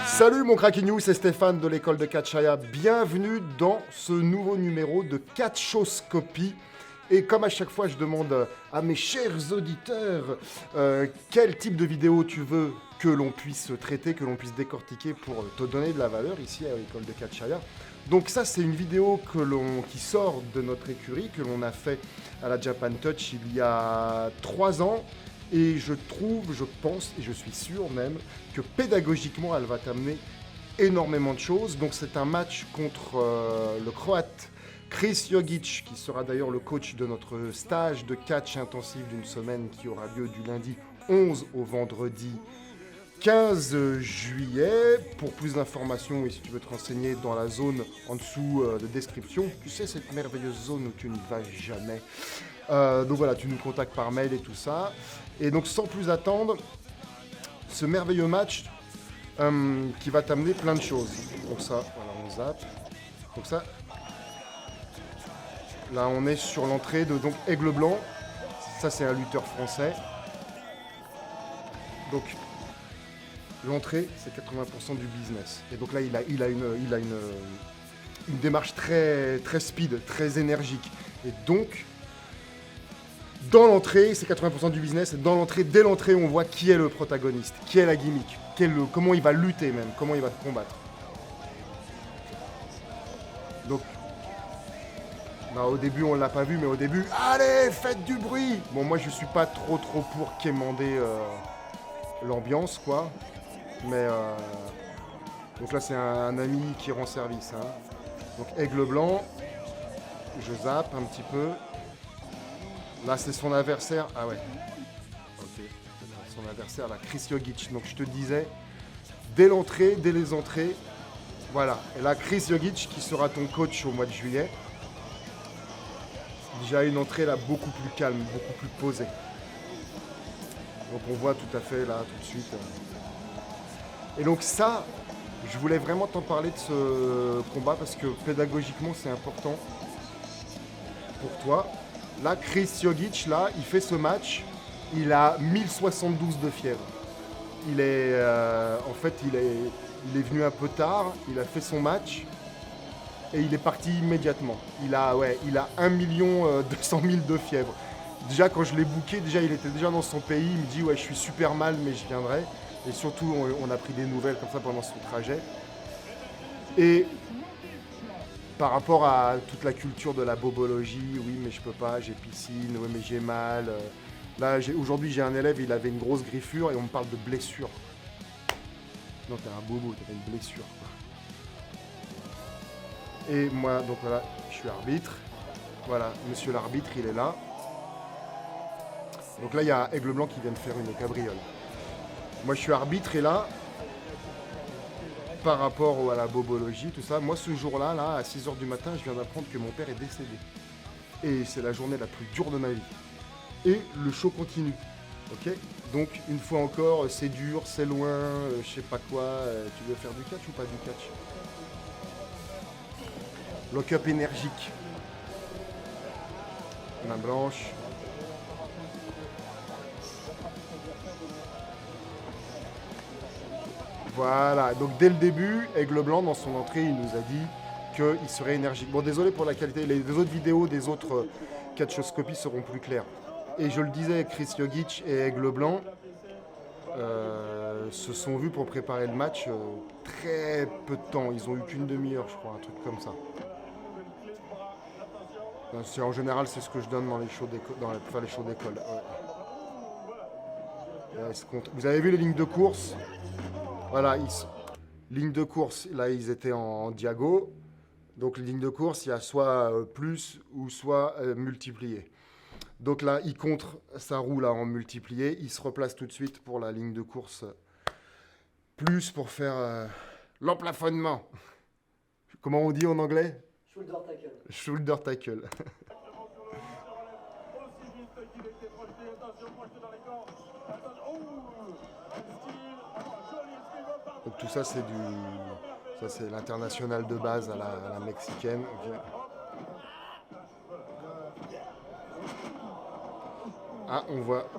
Salut mon Cracky News, c'est Stéphane de l'école de Catchaya. Bienvenue dans ce nouveau numéro de Catchoscopie. Et comme à chaque fois, je demande à mes chers auditeurs quel type de vidéo tu veux que l'on puisse traiter, que l'on puisse décortiquer pour te donner de la valeur ici à l'école de Catchaya. Donc ça, c'est une vidéo qui sort de notre écurie, que l'on a fait à la Japan Touch il y a 3 ans. Et je pense, et je suis sûr même, que pédagogiquement, elle va t'amener énormément de choses. Donc c'est un match contre le Croate Chris Jogic, qui sera d'ailleurs le coach de notre stage de catch intensif d'une semaine qui aura lieu du lundi 11 au vendredi 15 juillet. Pour plus d'informations, et si tu veux te renseigner dans la zone en dessous de description, tu sais, cette merveilleuse zone où tu ne vas jamais. Donc voilà, tu nous contactes par mail et tout ça. Et donc sans plus attendre, ce merveilleux match qui va t'amener plein de choses. Donc ça, voilà, on zappe. Donc ça, là on est sur l'entrée de donc Aigle Blanc. Ça c'est un lutteur français. Donc l'entrée c'est 80% du business. Et donc là il a une démarche très, très speed, très énergique. Et donc dans l'entrée, c'est 80% du business. Et dans l'entrée, dès l'entrée, on voit qui est le protagoniste, qui est la gimmick, comment il va lutter même, comment il va te combattre. Donc, au début, on l'a pas vu, mais au début, allez, faites du bruit. Bon, moi, je suis pas trop pour quémander l'ambiance, quoi. Mais donc là, c'est un ami qui rend service. Hein. Donc, Aigle Blanc, je zappe un petit peu. Là, c'est son adversaire. Ah ouais. Ok. Son adversaire, là, Chris Jogic. Donc, je te disais, dès les entrées, voilà. Et là, Chris Jogic, qui sera ton coach au mois de juillet. Déjà une entrée, là, beaucoup plus calme, beaucoup plus posée. Donc, on voit tout à fait, là, tout de suite. Et donc, ça, je voulais vraiment t'en parler de ce combat parce que pédagogiquement, c'est important pour toi. Là, Chris Jogic, là, il fait ce match, il a 1072 de fièvre. Il est, il est venu un peu tard, il a fait son match et il est parti immédiatement. Il a 1 200 000 de fièvre. Déjà, quand je l'ai booké, il était déjà dans son pays, il me dit « Ouais, je suis super mal, mais je viendrai ». Et surtout, on a pris des nouvelles comme ça pendant son trajet. Et par rapport à toute la culture de la bobologie, oui mais je peux pas, j'ai piscine, oui mais j'ai mal. Là aujourd'hui j'ai un élève, il avait une grosse griffure et on me parle de blessure. Non t'as un bobo, t'as une blessure. Et moi donc voilà, je suis arbitre. Voilà, monsieur l'arbitre il est là. Donc là il y a Aigle Blanc qui vient de faire une cabriole. Moi je suis arbitre et là, par rapport à la bobologie, tout ça, moi ce jour-là, là, à 6h du matin, je viens d'apprendre que mon père est décédé. Et c'est la journée la plus dure de ma vie. Et le show continue. Ok. Donc une fois encore, c'est dur, c'est loin, je sais pas quoi. Tu veux faire du catch ou pas du catch? Lock-up énergique. Main blanche. Voilà, donc dès le début, Aigle Blanc, dans son entrée, il nous a dit qu'il serait énergique. Bon, désolé pour la qualité, les autres vidéos des autres catchoscopies seront plus claires. Et je le disais, Chris Jogic et Aigle Blanc se sont vus pour préparer le match très peu de temps. Ils ont eu qu'une demi-heure, je crois, un truc comme ça. En général, c'est ce que je donne dans les shows pour faire les shows d'école. Ouais. Vous avez vu les lignes de course? Voilà, ligne de course, là ils étaient en diago. Donc ligne de course, il y a soit plus ou soit multiplié. Donc là, il contre sa roue là en multiplié. Il se replace tout de suite pour la ligne de course plus pour faire l'emplafonnement. Comment on dit en anglais? Shoulder tackle. Shoulder tackle. Donc tout ça c'est l'international de base à la mexicaine. Okay. Ah, on voit.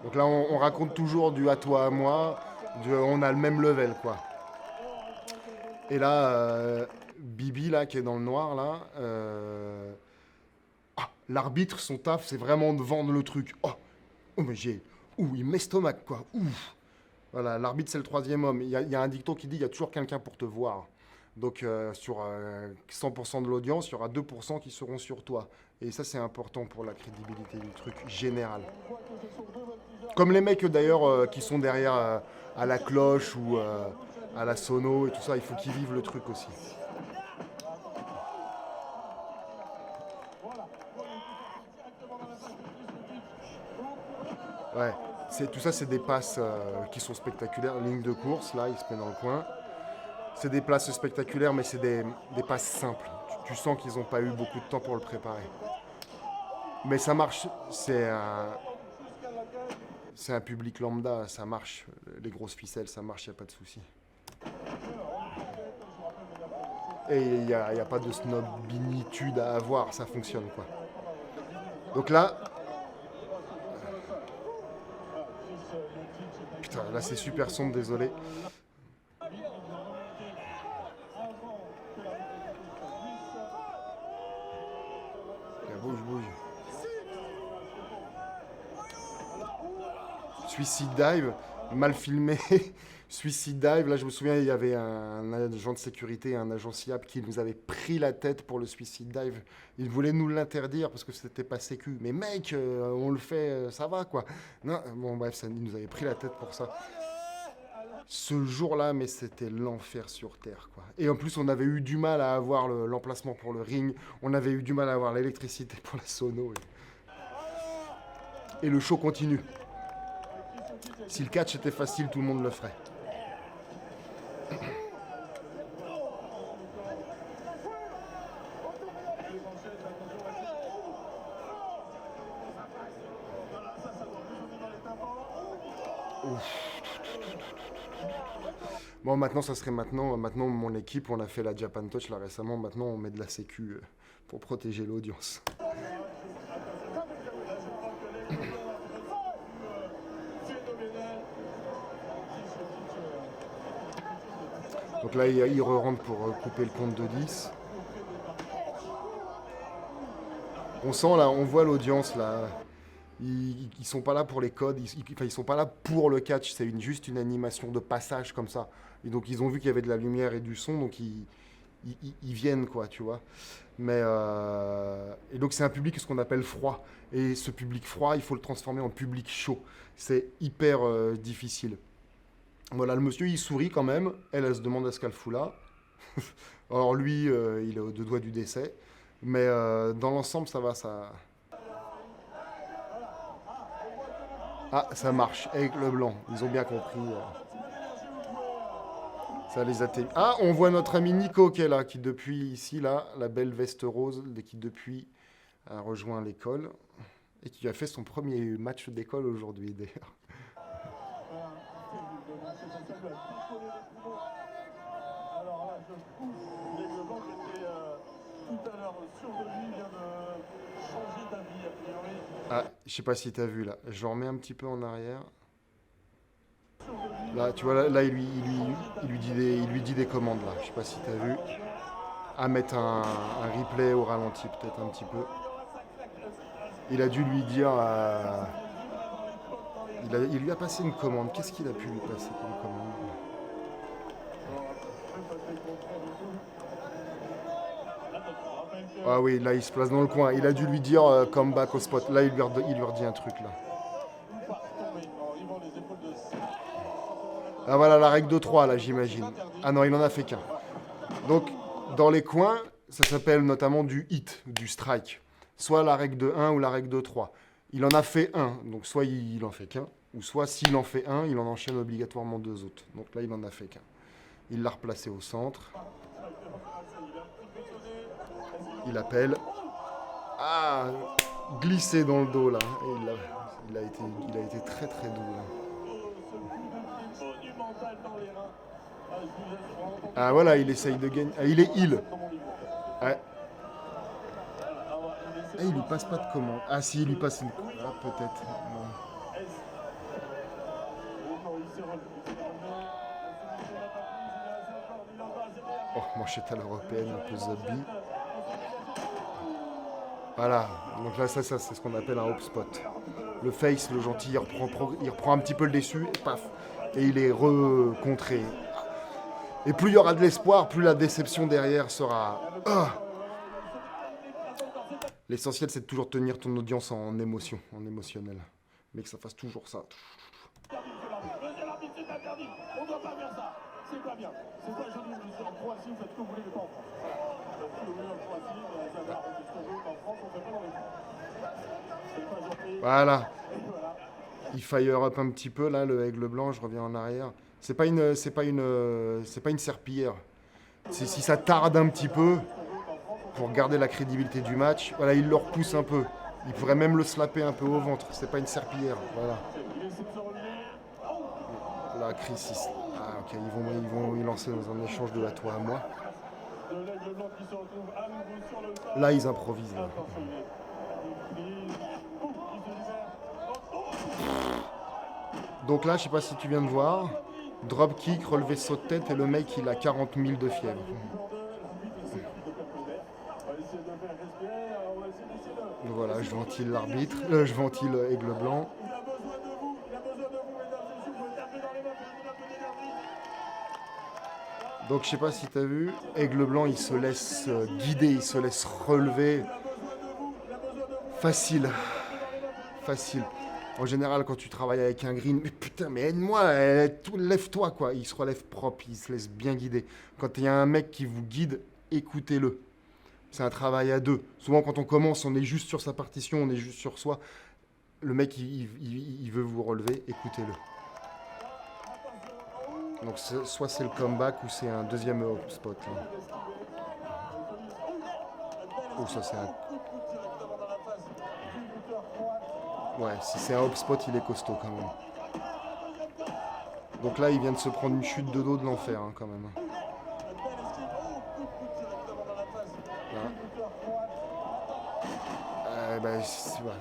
Donc là, on raconte toujours du à toi, à moi. On a le même level, quoi. Et là, Bibi, là, qui est dans le noir, là. L'arbitre, son taf, c'est vraiment de vendre le truc. Oh mais j'ai. Ouh, il m'estomac, quoi. Ouh. Voilà, l'arbitre, c'est le troisième homme. Il y a un dicton qui dit il y a toujours quelqu'un pour te voir. Donc, sur 100% de l'audience, il y aura 2% qui seront sur toi. Et ça, c'est important pour la crédibilité du truc général. Comme les mecs, d'ailleurs, qui sont derrière à la cloche ou à la sono et tout ça, il faut qu'ils vivent le truc aussi. Ouais, tout ça, c'est des passes qui sont spectaculaires. Ligne de course, là, il se met dans le coin. C'est des passes spectaculaires, mais c'est des passes simples. Tu sens qu'ils n'ont pas eu beaucoup de temps pour le préparer. Mais ça marche, c'est un public lambda, ça marche. Les grosses ficelles, ça marche, il n'y a pas de souci. Et il n'y a pas de snobinitude à avoir, ça fonctionne, quoi. Donc là, putain, là c'est super sombre, désolé. Bouge. Suicide Dive, mal filmé. Suicide Dive, là je me souviens, il y avait un agent de sécurité, un agent SIAP qui nous avait pris la tête pour le Suicide Dive. Il voulait nous l'interdire parce que c'était pas sécu. Mais mec, on le fait, ça va quoi. Non, bon bref, il nous avait pris la tête pour ça. Ce jour-là, mais c'était l'enfer sur Terre, quoi. Et en plus, on avait eu du mal à avoir l'emplacement pour le ring. On avait eu du mal à avoir l'électricité pour la sono. Et le show continue. Si le catch était facile, tout le monde le ferait. Bon, maintenant, ça serait maintenant, mon équipe, on a fait la Japan Touch là récemment. Maintenant, on met de la sécu pour protéger l'audience. Donc là, il re-rentre pour couper le compte de 10. On sent là, on voit l'audience là. Ils sont pas là pour les codes, ils sont pas là pour le catch, c'est juste une animation de passage comme ça. Et donc ils ont vu qu'il y avait de la lumière et du son, donc ils viennent quoi, tu vois. Mais et donc c'est un public ce qu'on appelle froid. Et ce public froid, il faut le transformer en public chaud. C'est hyper difficile. Voilà, le monsieur il sourit quand même. Elle se demande à ce qu'elle fout là. Alors lui, il est aux deux doigts du décès. Mais dans l'ensemble, ça va, ça. Ah, ça marche avec le blanc. Ils ont bien compris. Ça les a. Ah, on voit notre ami Nico qui est là, qui depuis ici là, la belle veste rose, qui depuis a rejoint l'école et qui a fait son premier match d'école aujourd'hui d'ailleurs. Ah, je sais pas si t'as vu là. Je remets un petit peu en arrière. Là, tu vois, là il lui dit des commandes là. Je sais pas si t'as vu. À mettre un replay au ralenti peut-être un petit peu. Il a dû lui dire. Il lui a passé une commande. Qu'est-ce qu'il a pu lui passer comme commande? Ah oui, là il se place dans le coin. Il a dû lui dire come back au spot. Là il lui redit un truc là. Ah voilà la règle de 3 là j'imagine. Ah non, il en a fait qu'un. Donc dans les coins, ça s'appelle notamment du hit, du strike. Soit la règle de 1 ou la règle de 3. Il en a fait un, donc soit il en fait qu'un, ou soit s'il en fait un, il en enchaîne obligatoirement deux autres. Donc là il en a fait qu'un. Il l'a replacé au centre. Il appelle. Ah, glissé dans le dos là. Et il a été très très doux là. Ah voilà, il essaye de gagner. Ah, il est heal. Ouais. Ah, il lui passe pas de commande. Ah si, il lui passe une... Ah, peut-être. Non. Oh, manchette à l'européenne, un peu zombie. Voilà, donc là, ça c'est ce qu'on appelle un hop spot. Le face, le gentil, il reprend un petit peu le dessus, et paf, et il est recontré. Et plus il y aura de l'espoir, plus la déception derrière sera... Ah. L'essentiel, c'est de toujours tenir ton audience en émotion, en émotionnel. Mais que ça fasse toujours ça. Voilà. Il fire up un petit peu là, le aigle blanc, je reviens en arrière. C'est pas une serpillière. Si ça tarde un petit peu pour garder la crédibilité du match, voilà, il le repousse un peu. Il pourrait même le slapper un peu au ventre. C'est pas une serpillière, voilà. Là, Chris, ah, ok, ils vont y lancer dans un échange de à toi à moi. Là, ils improvisent. Là. Donc là, je sais pas si tu viens de voir, drop kick, relevé saut de tête et le mec il a 40 000 de fièvre. Voilà, je ventile l'arbitre, je ventile aigle blanc. Donc je sais pas si tu as vu, aigle blanc il se laisse guider, il se laisse relever. Facile, facile. En général, quand tu travailles avec un green, mais putain, mais aide-moi, lève-toi, quoi. Il se relève propre, il se laisse bien guider. Quand il y a un mec qui vous guide, écoutez-le. C'est un travail à deux. Souvent, quand on commence, on est juste sur sa partition, on est juste sur soi. Le mec, il veut vous relever, écoutez-le. Donc, soit c'est le comeback ou c'est un deuxième spot. Là. Oh, ça, c'est un... Ouais, si c'est un hop spot, il est costaud quand même. Donc là, il vient de se prendre une chute de dos de l'enfer hein, quand même. Ben, voilà.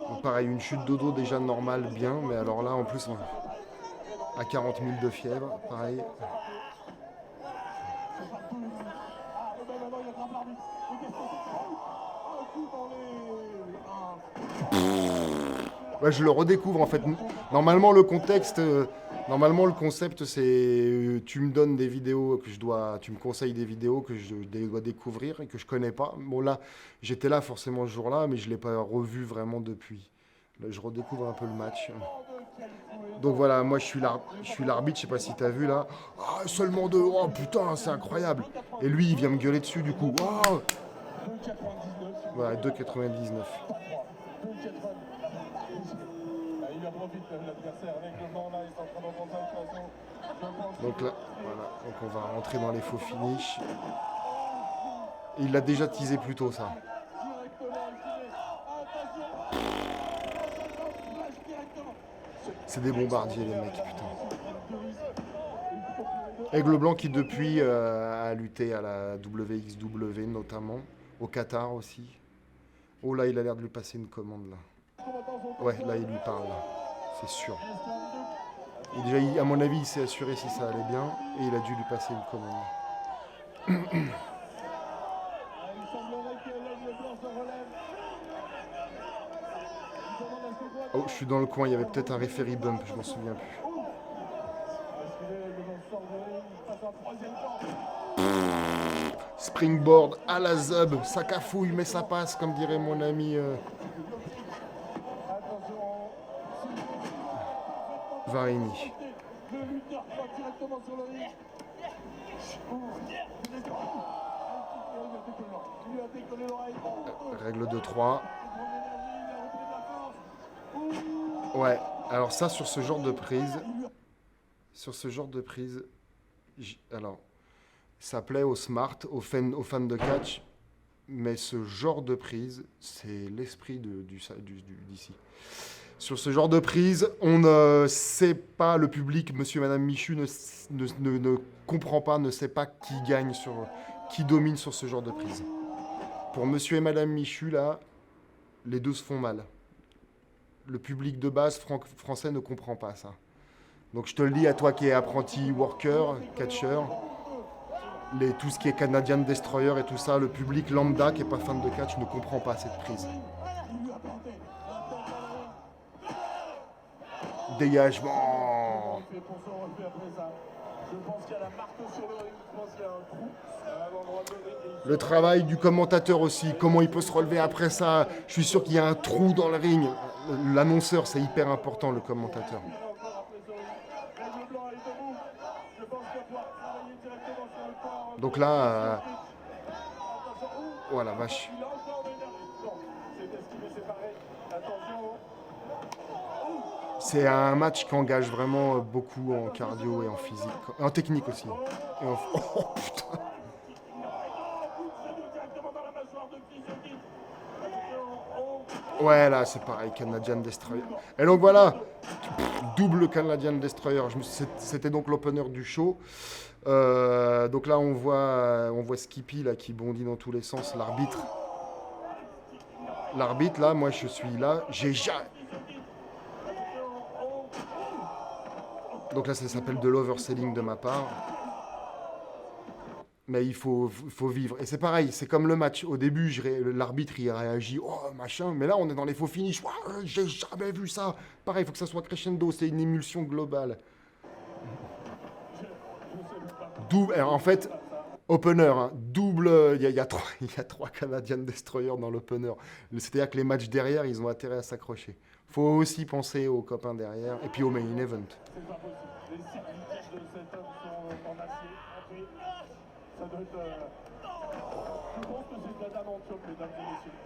Donc pareil, une chute de dos déjà normale, bien, mais alors là, en plus, à 40 000 de fièvre, pareil. Ouais, je le redécouvre en fait. Normalement le contexte, normalement le concept c'est tu me donnes des vidéos que tu me conseilles des vidéos que je dois découvrir et que je connais pas. Bon là, j'étais là forcément ce jour-là, mais je l'ai pas revu vraiment depuis. Là, je redécouvre un peu le match. Donc voilà, moi je suis l'arbitre, je sais pas si t'as vu là. Ah, seulement deux, oh putain, c'est incroyable. Et lui il vient me gueuler dessus du coup. Oh voilà, 2,99. Donc là, voilà, donc on va rentrer dans les faux finishes. Et il l'a déjà teasé plus tôt ça. C'est des bombardiers les mecs, putain. Aigle Blanc qui depuis a lutté à la WXW notamment, au Qatar aussi. Oh là, il a l'air de lui passer une commande là. Ouais, là il lui parle là, c'est sûr. Et déjà, à mon avis, il s'est assuré si ça allait bien et il a dû lui passer une commande. Oh, je suis dans le coin, il y avait peut-être un referee bump, je m'en souviens plus. Springboard à la zub, ça cafouille mais ça passe comme dirait mon ami Varini. Règle de 3. Ouais, alors ça sur ce genre de prise, alors ça plaît aux smart, aux fans de catch, mais ce genre de prise, c'est l'esprit d'ici. Sur ce genre de prise, on ne sait pas, le public, monsieur et madame Michu, ne comprend pas, ne sait pas qui gagne, qui domine sur ce genre de prise. pour monsieur et madame Michu, là, les deux se font mal. Le public de base français ne comprend pas ça. Donc je te le dis à toi qui es apprenti worker, catcher, tout ce qui est Canadian Destroyer et tout ça, le public lambda qui n'est pas fan de catch ne comprend pas cette prise. Dégagement. Le travail du commentateur aussi, comment il peut se relever après ça. Je suis sûr qu'il y a un trou dans le ring. L'annonceur, c'est hyper important, le commentateur. Donc là, voilà, vache. C'est un match qui engage vraiment beaucoup en cardio et en physique, et en technique aussi. Et en... Oh putain. Ouais, là, c'est pareil, Canadian Destroyer. Et donc voilà, double Canadian Destroyer. C'était donc l'opener du show. Donc là, on voit Skippy là, qui bondit dans tous les sens. L'arbitre, là, moi, je suis là. J'ai jamais... Donc là, ça s'appelle de l'overselling de ma part. Mais il faut vivre. Et c'est pareil, c'est comme le match. Au début, l'arbitre, il réagit, oh machin. Mais là, on est dans les faux finishes. Oh, j'ai jamais vu ça. Pareil, il faut que ça soit crescendo. C'est une émulsion globale. En fait, opener, hein, double. Il y a trois Canadian Destroyer dans l'opener. C'est-à-dire que les matchs derrière, ils ont intérêt à s'accrocher. Faut aussi penser aux copains derrière. Et puis au main event. Les cyclistes de cet homme sont en acier. Ça doit être. Je pense que c'est de la dimension, mesdames et messieurs.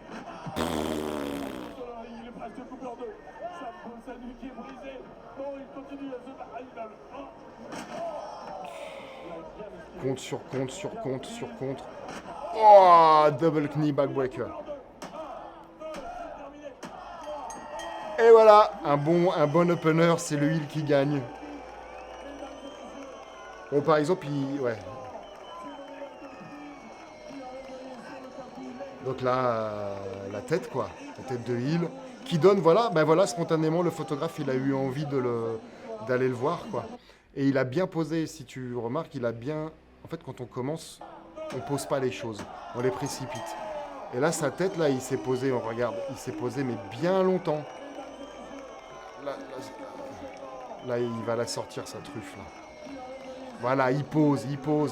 Il est presque coupé en deux. Sa nuque est brisée. Non, il continue à se battre. Compte sur compte sur compte sur contre. Oh, double knee backbreaker. Et voilà, un bon opener, c'est le heel qui gagne. Bon, par exemple, ouais. Donc là, la tête, quoi. La tête de heel. Qui donne, voilà, spontanément, le photographe, il a eu envie d'aller le voir, quoi. Et il a bien posé, si tu remarques, il a bien... En fait, quand on commence, on pose pas les choses. On les précipite. Et là, sa tête, là, il s'est posé, on regarde, il s'est posé, mais bien longtemps. Là, il va la sortir, sa truffe, là. Voilà, il pose,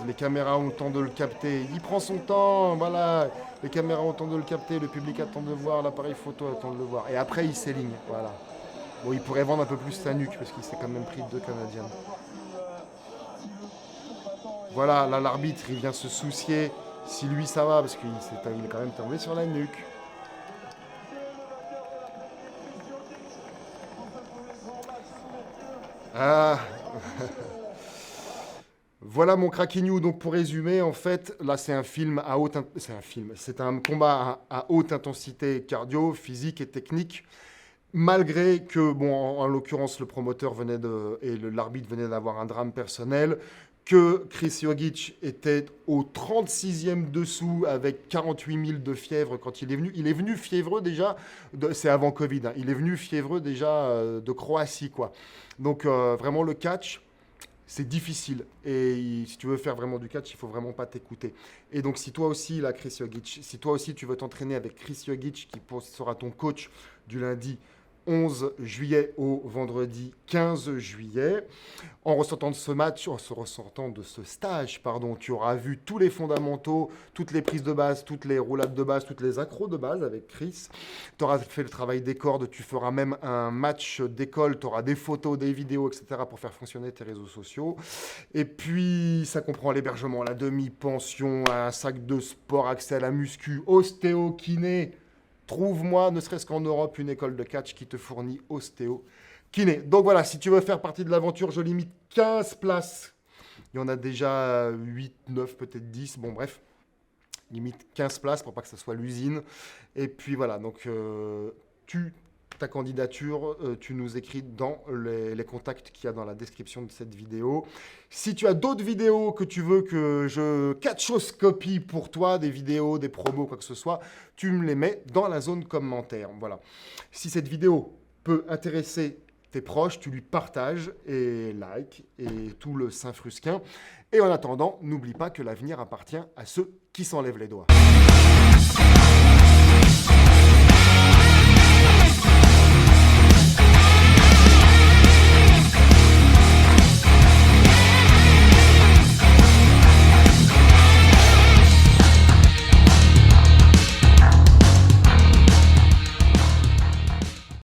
les caméras ont le temps de le capter, il prend son temps, voilà, les caméras ont le temps de le capter, le public attend de le voir, l'appareil photo attend de le voir, et après il s'éligne, voilà. Bon, il pourrait vendre un peu plus sa nuque, parce qu'il s'est quand même pris 2 Canadiens. Voilà, là l'arbitre, il vient se soucier, si lui ça va, parce qu'il est quand même tombé sur la nuque. Ah. Voilà mon Cracky New. Donc pour résumer, en fait, là c'est c'est un combat à haute intensité cardio, physique et technique. Malgré que, bon, en l'occurrence, le promoteur l'arbitre venait d'avoir un drame personnel, que Chris Jogic était au 36e dessous avec 48 000 de fièvre quand il est venu. Il est venu fiévreux déjà, c'est avant Covid, hein, il est venu fiévreux déjà de Croatie, quoi. Donc vraiment le catch, c'est difficile. Et si tu veux faire vraiment du catch, il faut vraiment pas t'écouter. Et donc si toi aussi, là, Chris Jogic, si toi aussi tu veux t'entraîner avec Chris Jogic, qui sera ton coach du lundi 11 juillet au vendredi 15 juillet. En ressortant de ce match, en se ressortant de ce stage, pardon, tu auras vu tous les fondamentaux, toutes les prises de base, toutes les roulades de base, toutes les accros de base avec Chris. Tu auras fait le travail des cordes, tu feras même un match d'école, tu auras des photos, des vidéos, etc. pour faire fonctionner tes réseaux sociaux. Et puis, ça comprend l'hébergement, la demi-pension, un sac de sport, accès à la muscu, ostéo, kiné. Trouve-moi, ne serait-ce qu'en Europe, une école de catch qui te fournit ostéo, kiné. Donc voilà, si tu veux faire partie de l'aventure, je limite 15 places. Il y en a déjà 8, 9, peut-être 10. Bon, bref, limite 15 places pour pas que ça soit l'usine. Et puis voilà, donc tu ta candidature, tu nous écris dans les contacts qu'il y a dans la description de cette vidéo. Si tu as d'autres vidéos que tu veux que je catchoscopie pour toi, des vidéos, des promos, quoi que ce soit, tu me les mets dans la zone commentaire. Voilà. Si cette vidéo peut intéresser tes proches, tu lui partages et like et tout le Saint-Frusquin. Et en attendant, n'oublie pas que l'avenir appartient à ceux qui s'enlèvent les doigts.